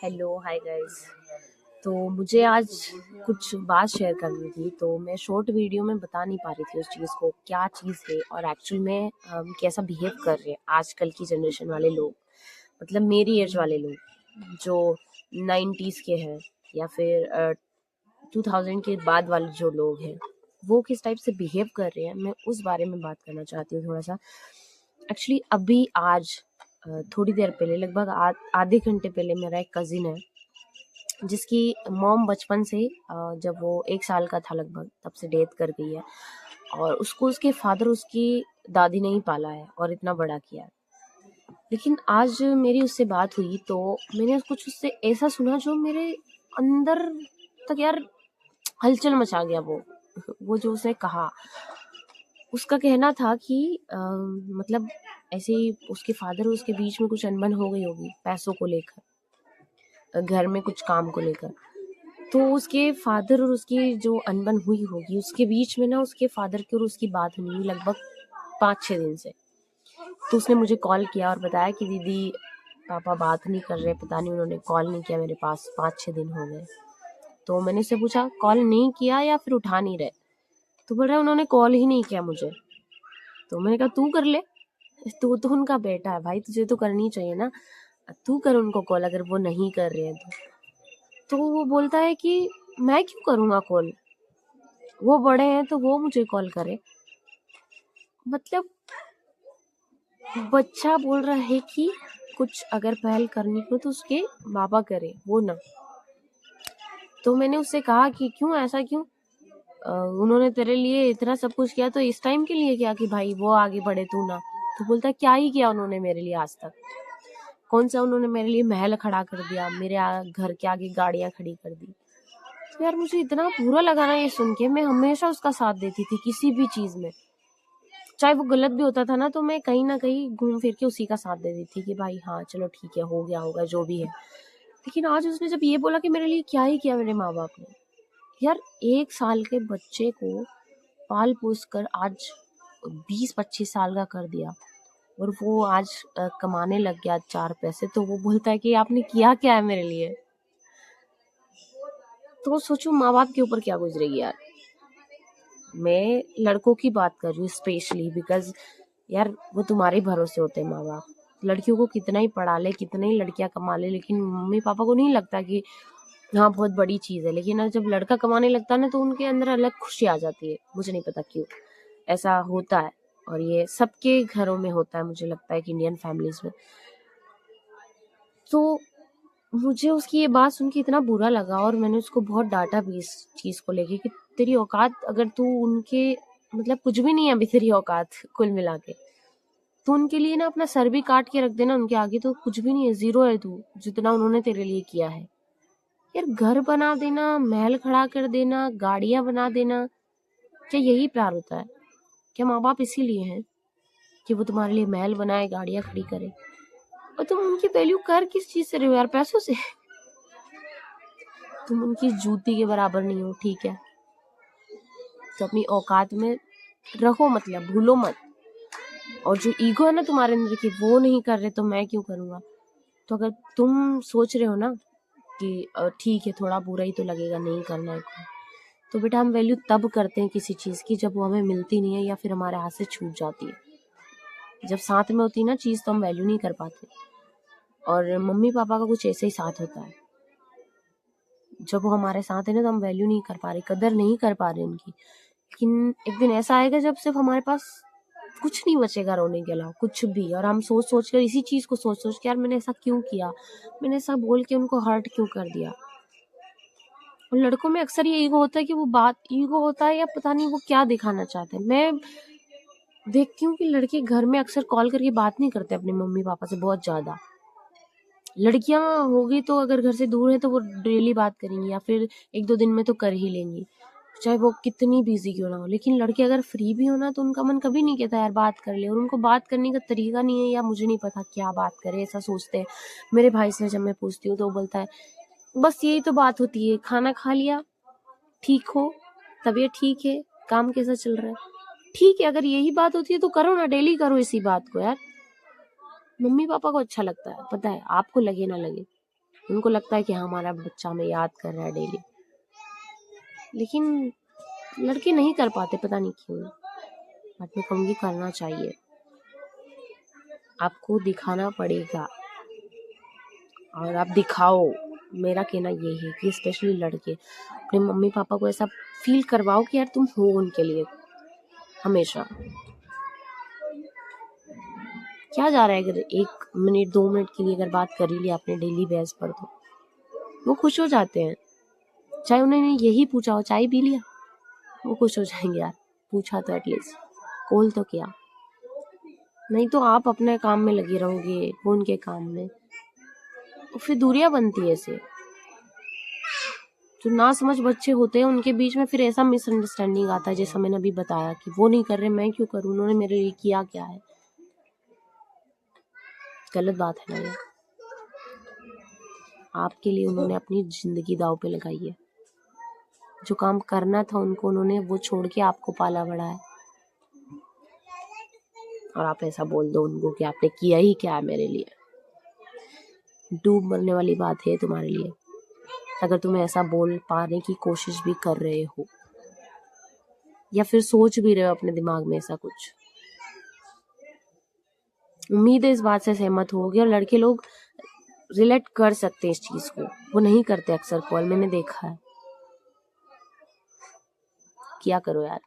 Hello hi guys. तो मुझे आज कुछ बात शेयर करनी थी, तो मैं शॉर्ट वीडियो में बता नहीं पा रही थी उस चीज़ को क्या चीज़ है और एक्चुअल में कैसा बिहेव कर रहे हैं आजकल की जनरेशन वाले लोग, मतलब मेरी एज वाले लोग जो 90s के हैं या फिर 2000 के बाद वाले जो लोग हैं वो किस टाइप से बिहेव कर रहे हैं। मैं उस बारे में बात करना चाहती हूँ थोड़ा सा। एक्चुअली अभी आज थोड़ी देर पहले लगभग आधे घंटे पहले मेरा एक कज़िन है जिसकी मॉम बचपन से जब वो 1 साल का था लगभग तब से डेथ कर गई है और उसको उसके फादर उसकी दादी ने ही पाला है और इतना बड़ा किया है। लेकिन आज मेरी उससे बात हुई तो मैंने कुछ उससे ऐसा सुना जो मेरे अंदर तक यार हलचल मचा गया। वो जो उसने कहा, उसका कहना था कि मतलब ऐसे ही उसके फादर और उसके बीच में कुछ अनबन हो गई होगी पैसों को लेकर, घर में कुछ काम को लेकर। तो उसके फादर और उसकी जो अनबन हुई होगी उसके बीच में ना उसके फादर की और उसकी बात हुई लगभग 5-6 दिन से। तो उसने मुझे कॉल किया और बताया कि दीदी पापा बात नहीं कर रहे, पता नहीं उन्होंने कॉल नहीं किया मेरे पास, 5-6 दिन हो गए। तो मैंने उससे पूछा कॉल नहीं किया या फिर उठा नहीं रहे? तो बोल रहा उन्होंने कॉल ही नहीं किया मुझे। तो मैंने कहा तू कर ले, तू तो उनका बेटा है भाई, तुझे तो करनी चाहिए ना, तू कर उनको कॉल अगर वो नहीं कर रहे हैं तो वो बोलता है कि मैं क्यों करूँगा कॉल, वो बड़े हैं तो वो मुझे कॉल करे। मतलब बच्चा बोल रहा है कि कुछ अगर पहल करनी हो तो उसके बाबा करे, वो ना। तो मैंने उससे कहा कि क्यों ऐसा क्यों, उन्होंने तेरे लिए इतना सब कुछ किया तो इस टाइम के लिए क्या कि भाई वो आगे बढ़े तू ना। तो बोलता है क्या ही किया उन्होंने मेरे लिए आज तक, कौन सा उन्होंने मेरे लिए महल खड़ा कर दिया, मेरे घर के आगे गाड़ियां खड़ी कर दी। तो यार मुझे इतना बुरा लगा ना ये सुन के। मैं हमेशा उसका साथ देती थी किसी भी चीज में, चाहे वो गलत भी होता था ना तो मैं कहीं ना कहीं घूम फिर के उसी का साथ दे देती थी कि भाई हाँ चलो ठीक है, हो गया होगा जो भी है। लेकिन आज उसने जब ये बोला कि मेरे लिए क्या ही किया मेरे माँ बाप ने, यार 1 साल के बच्चे को पाल पोस कर आज 20-25 साल का कर दिया और वो आज कमाने लग गया 4 पैसे, तो वो बोलता है कि आपने किया क्या है मेरे लिए। तो सोचो माँ बाप के ऊपर क्या गुजरेगी यार। मैं लड़कों की बात कर रही हूँ स्पेशली बिकॉज यार वो तुम्हारे भरोसे होते हैं माँ बाप। लड़कियों को कितना ही पढ़ा ले, कितना ही लड़कियां कमा ले, लेकिन मम्मी पापा को नहीं लगता कि हाँ बहुत बड़ी चीज है। लेकिन जब लड़का कमाने लगता है ना तो उनके अंदर अलग खुशी आ जाती है, मुझे नहीं पता क्यों ऐसा होता है। और ये सबके घरों में होता है मुझे लगता है कि इंडियन फैमिलीज में। तो मुझे उसकी ये बात सुन के इतना बुरा लगा और मैंने उसको बहुत डांटा भी इस चीज को लेके कि तेरी औकात, अगर तू उनके मतलब कुछ भी नहीं है अभी तेरी औकात कुल मिला के, तो उनके लिए ना अपना सर भी काट के रख देना, उनके आगे तो कुछ भी नहीं है, जीरो है तू जितना उन्होंने तेरे लिए किया है। यार घर बना देना, महल खड़ा कर देना, गाड़ियां बना देना, क्या यही प्यार होता है? क्या माँ बाप इसीलिए हैं कि वो तुम्हारे लिए महल बनाए, गाड़ियां खड़ी करे? और तुम उनकी वैल्यू कर किस चीज से रहे हो यार? पैसों से। तुम उनकी जूती के बराबर नहीं हो, ठीक है, तो अपनी औकात में रहो, मतलब भूलो मत। और जो ईगो है ना तुम्हारे अंदर की, वो नहीं कर रहे तो मैं क्यों करूंगा। तो अगर तुम सोच रहे हो ना कि ठीक है थोड़ा बुरा ही तो लगेगा, नहीं करना है, तो बेटा हम वैल्यू तब करते हैं किसी चीज की जब वो हमें मिलती नहीं है या फिर हमारे हाथ से छूट जाती है। जब साथ में होती है ना चीज तो हम वैल्यू नहीं कर पाते। और मम्मी पापा का कुछ ऐसे ही साथ होता है, जब वो हमारे साथ है ना तो हम वैल्यू नहीं कर पा रहे, कदर नहीं कर पा रहे उनकी। लेकिन एक दिन ऐसा आएगा जब सिर्फ हमारे पास कुछ नहीं बचेगा रोने के अलावा, कुछ भी। और हम सोच सोच कर इसी चीज को सोच सोच के यार मैंने ऐसा क्यों किया, मैंने ऐसा बोल के उनको हर्ट क्यों कर दिया। और लड़कों में अक्सर ये ईगो होता है कि वो बात ईगो होता है या पता नहीं वो क्या दिखाना चाहते हैं। मैं देखती हूँ कि लड़के घर में अक्सर कॉल करके बात नहीं करते अपने मम्मी पापा से बहुत ज्यादा। लड़कियां होगी तो अगर घर से दूर है तो वो डेली बात करेंगी या फिर 1-2 दिन में तो कर ही लेंगी, चाहे वो कितनी बिजी क्यों ना हो। लेकिन लड़के अगर फ्री भी हो ना तो उनका मन कभी नहीं कहता यार बात कर ले, और उनको बात करने का तरीका नहीं है या मुझे नहीं पता क्या बात करे, ऐसा सोचते हैं। मेरे भाई से जब मैं पूछती हूँ तो वो बोलता है बस यही तो बात होती है, खाना खा लिया, ठीक हो, तबीयत ठीक है, काम कैसा चल रहा है। ठीक है, अगर यही बात होती है तो करो ना, डेली करो इसी बात को यार। मम्मी पापा को अच्छा लगता है, पता है, आपको लगे ना लगे। उनको लगता है कि हमारा बच्चा हमें याद कर रहा है डेली, लेकिन लड़के नहीं कर पाते, पता नहीं क्यों। बट मैं कहूँगी करना चाहिए, आपको दिखाना पड़ेगा और आप दिखाओ। मेरा कहना ये है कि स्पेशली लड़के अपने मम्मी पापा को ऐसा फील करवाओ कि यार तुम हो उनके लिए हमेशा। क्या जा रहा है, अगर 1 मिनट 2 मिनट के लिए अगर बात कर ही लिया आपने डेली बेस पर, तो वो खुश हो जाते हैं। चाहे उन्होंने यही पूछा हो, चाय पी लिया, वो खुश हो जाएंगे यार, पूछा तो एटलीस्ट, कॉल तो किया। नहीं तो आप अपने काम में लगे रहोगे, वो उनके काम में, तो फिर दूरियां बनती है। ऐसे जो ना समझ बच्चे होते हैं उनके बीच में फिर ऐसा मिसअंडरस्टैंडिंग आता है, जैसा मैंने अभी बताया कि वो नहीं कर रहे, मैं क्यों करूं, उन्होंने मेरे लिए किया क्या है। गलत बात है ना ये। आपके लिए उन्होंने अपनी जिंदगी दांव पे लगाई है, जो काम करना था उनको, उन्होंने वो छोड़ के आपको पाला बड़ा है, और आप ऐसा बोल दो उनको कि आपने किया ही क्या है मेरे लिए। डूब मरने वाली बात है तुम्हारे लिए, अगर तुम ऐसा बोल पाने की कोशिश भी कर रहे हो या फिर सोच भी रहे हो अपने दिमाग में ऐसा कुछ। उम्मीद है इस बात से सहमत होगे, और लड़के लोग रिलेट कर सकते हैं इस चीज को, वो नहीं करते अक्सर कॉल, मैंने देखा है। क्या करो यार।